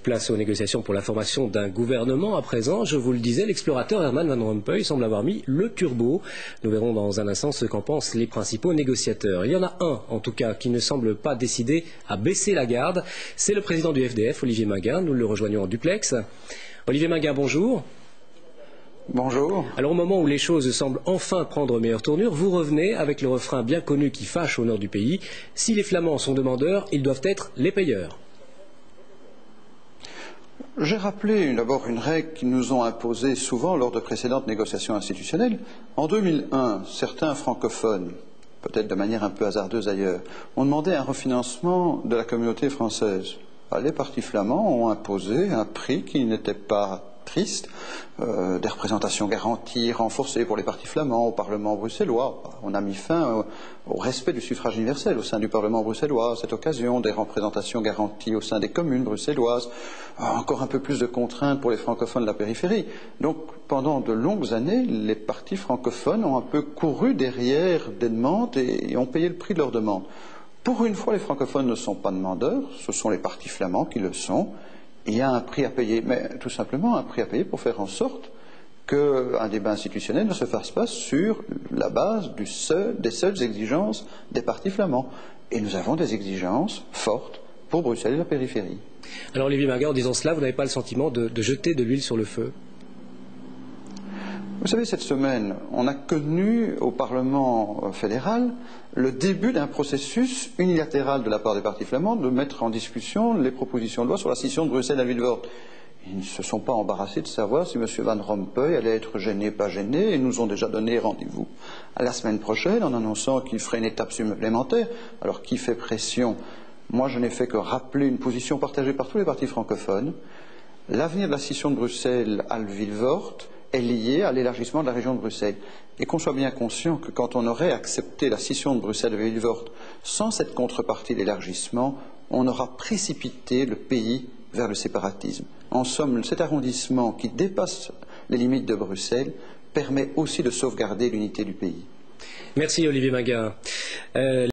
Place aux négociations pour la formation d'un gouvernement. À présent, je vous le disais, l'explorateur Herman Van Rompuy semble avoir mis le turbo. Nous verrons dans un instant ce qu'en pensent les principaux négociateurs. Il y en a un, en tout cas, qui ne semble pas décidé à baisser la garde. C'est le président du FDF, Olivier Maguin. Nous le rejoignons en duplex. Olivier Maguin, bonjour. Bonjour. Alors au moment où les choses semblent enfin prendre meilleure tournure, vous revenez avec le refrain bien connu qui fâche au nord du pays. Si les Flamands sont demandeurs, ils doivent être les payeurs. J'ai rappelé d'abord une règle qu'ils nous ont imposée souvent lors de précédentes négociations institutionnelles. En 2001, certains francophones, peut-être de manière un peu hasardeuse ailleurs, ont demandé un refinancement de la communauté française. Les partis flamands ont imposé un prix qui n'était pas triste, des représentations garanties, renforcées pour les partis flamands au Parlement bruxellois. On a mis fin au respect du suffrage universel au sein du Parlement bruxellois. À cette occasion, des représentations garanties au sein des communes bruxelloises, encore un peu plus de contraintes pour les francophones de la périphérie. Donc, pendant de longues années, les partis francophones ont un peu couru derrière des demandes et ont payé le prix de leurs demandes. Pour une fois, les francophones ne sont pas demandeurs, ce sont les partis flamands qui le sont. Il y a un prix à payer, mais tout simplement un prix à payer pour faire en sorte qu'un débat institutionnel ne se fasse pas sur la base des seules exigences des partis flamands. Et nous avons des exigences fortes pour Bruxelles et la périphérie. Alors Olivier Maguin, en disant cela, vous n'avez pas le sentiment de jeter de l'huile sur le feu? Vous savez, cette semaine, on a connu au Parlement fédéral le début d'un processus unilatéral de la part des partis flamands de mettre en discussion les propositions de loi sur la scission de Bruxelles à Vilvoorde. Ils ne se sont pas embarrassés de savoir si M. Van Rompuy allait être gêné, pas gêné, et nous ont déjà donné rendez-vous à la semaine prochaine en annonçant qu'il ferait une étape supplémentaire. Alors, qui fait pression? Moi, je n'ai fait que rappeler une position partagée par tous les partis francophones. L'avenir de la scission de Bruxelles à Vilvoorde est lié à l'élargissement de la région de Bruxelles. Et qu'on soit bien conscient que quand on aurait accepté la scission de Bruxelles à Vilvoorde sans cette contrepartie d'élargissement, on aura précipité le pays vers le séparatisme. En somme, cet arrondissement qui dépasse les limites de Bruxelles permet aussi de sauvegarder l'unité du pays. Merci Olivier Maguin.